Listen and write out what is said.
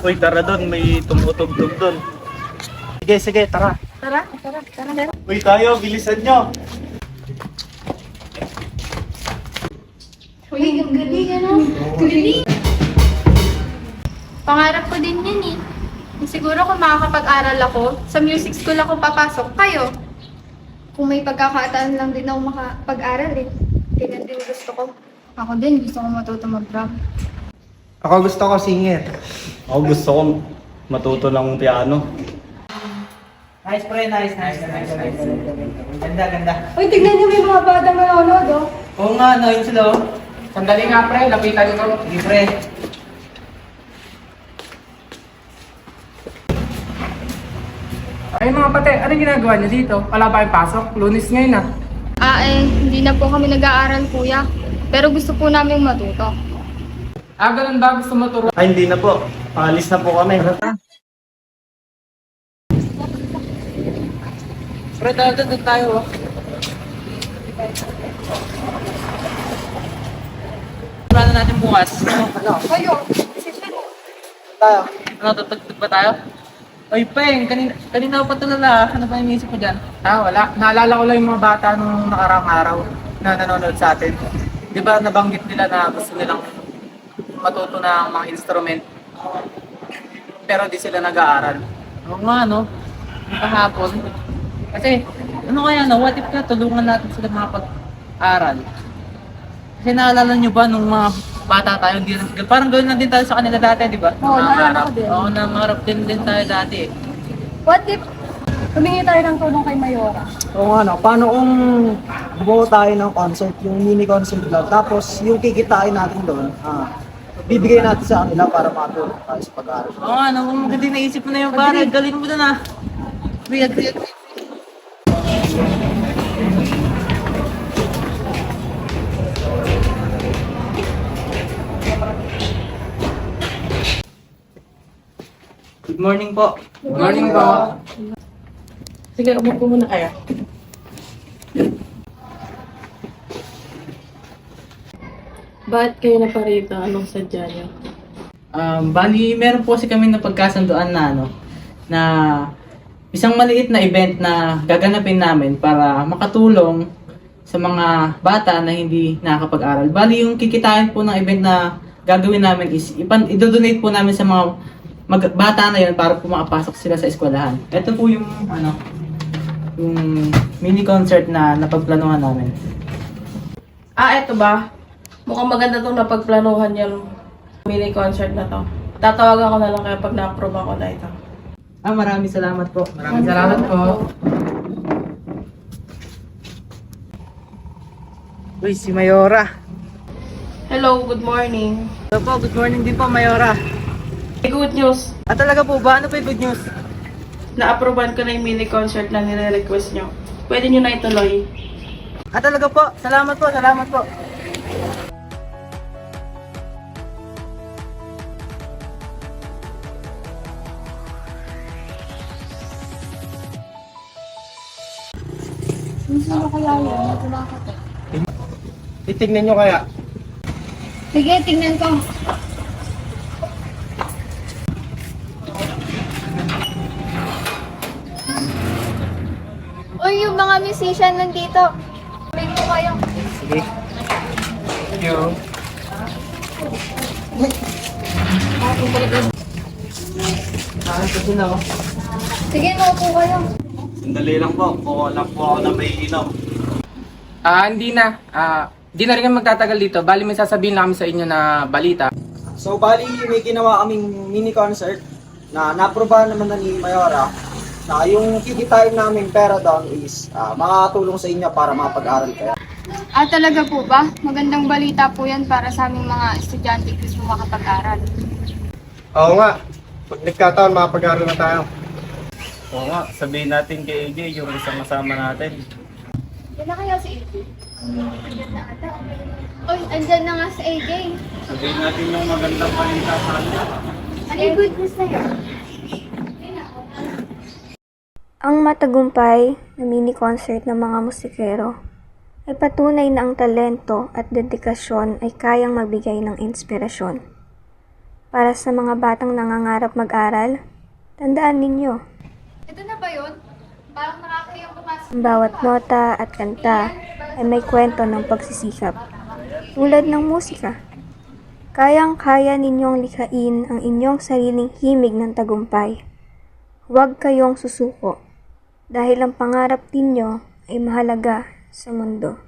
Uy, tara doon, may tumutugtog doon. Sige, sige, tara. Tara, tara, tara, tara. Uy, tayo, bilisan nyo. Uy, ang galing, ano? Galing. Pangarap ko din yan eh. Siguro kung makakapag-aral ako, sa music school ako papasok, kayo. Kung may pagkakataon lang din ako makapag-aral eh. Ganyan din gusto ko. Ako din, gusto ko matuto mag-rap. Ako gusto ko singer. Ako gusto ko matuto ng piano. Nice, pre. Nice. Ganda, ganda. Uy, tignan niyo may mga batang manonood oh. Oo nga, no, yun sila, oh. Sandali nga pre, lapitan ko. Sige, pre. Ay mga pate, anong ginagawa niyo dito? Wala ba kayong pasok? Lunes ngayon ah. Hindi na po kami nag-aaral kuya. Pero gusto po namin matuto. Ganun ba? Gusto mo turo? Ay, hindi na po. Alis na po kami. Pre, doon tayo, oh. Plano natin bukas. Ano? Kayo, Tayo. Ano, tutugtog ba tayo? Oy, Peng, kanina pa tulala. Ano ba yung isip mo dyan? Wala. Naalala ko lang yung mga bata nung nakaraang araw na nanonood sa atin. Di ba nabanggit nila na gusto nilang matuto ng mga instrument pero di sila nag-aaral. Oo nga, no? Yung kahapon. Kasi, ano kaya, no? What if ka, tulungan natin sila makapag-aral? Kasi naalala nyo ba nung mga bata tayo, parang gawin lang din tayo sa kanila dati, di ba? Oo, naalala ko din. Oo, nangarap din tayo dati. what if humingi tayo ng tulong kay Mayora? Oo nga, no? Paano kung bumuo tayo ng concert, yung mini concert lang, tapos yung kikitain natin doon, bibigay natin sa kanila para matulong tayo sa pag-aaral. Oo nga, no? Kung maganda naisip mo na yung pare, galing mo dun ah. Agree. Good morning po. Good morning po. Sige, umupo muna kayo. Bakit kayo na parito? Anong sadya niyo? Bali, meron po kasi kami na pagkasunduan na na isang maliit na event na gaganapin namin para makatulong sa mga bata na hindi nakakapag-aral. Bali, yung kikitain po ng event na gagawin namin is idodonate po namin sa mga bata na yun para po makapasok sila sa eskwelahan. Ito po yung yung mini concert na napagplanuhan namin. Eto ba? Mukhang maganda itong napagplanuhan yung mini concert na to. Tatawagan ko na lang kaya pag na-approve ako na ito. Maraming salamat po. Maraming salamat po. Uy, si Mayora. Hello, good morning. Hello po, good morning din po, Mayora. May good news. Talaga po ba? Ano po yung good news? Na-approvean ko na yung mini concert na nire-request nyo. Pwede nyo na ituloy. Talaga po. Salamat po, salamat po. Sino kaya yun? Natumakot eh. Titignan nyo kaya. Sige, tingnan ko. Uy, yung mga musician nandito. Ring mo kayo. Sige. Thank you. Kasi na ako. Sige, naupo kayo. Sandali lang po. Kuha lang po ako na may inom. Hindi na. Di na rin kami magtatagal dito. Bali may sasabihin lang kami sa inyo na balita. So, bali, may ginawa kaming mini concert na na-aprobahan naman na ni Mayora na yung kikitain namin pera doon is makakatulong sa inyo para makapag-aral kayo. Talaga po ba? Magandang balita po yan para sa aming mga estudyante gusto makapag-aral. Oo nga. Pag nagkataon, makapag-aral na tayo. Oo nga, sabihin natin kay AJ yung isang kasama natin. Yan na kaya si AJ? Andyan na ata. Uy, andyan na nga si AJ. Sabihin natin yung magandang balita sa kanya. Ano yung good news na yun? Ang matagumpay na mini-concert ng mga musikero ay patunay na ang talento at dedikasyon ay kayang magbigay ng inspirasyon. Para sa mga batang nangangarap mag-aral, tandaan ninyo, Ito na ba yun? Parang nakakayang pumasok. ang bawat nota at kanta ay may kwento ng pagsisikap. Tulad ng musika, kayang-kaya ninyong likhain ang inyong sariling himig ng tagumpay. Huwag kayong susuko, dahil ang pangarap ninyo ay mahalaga sa mundo.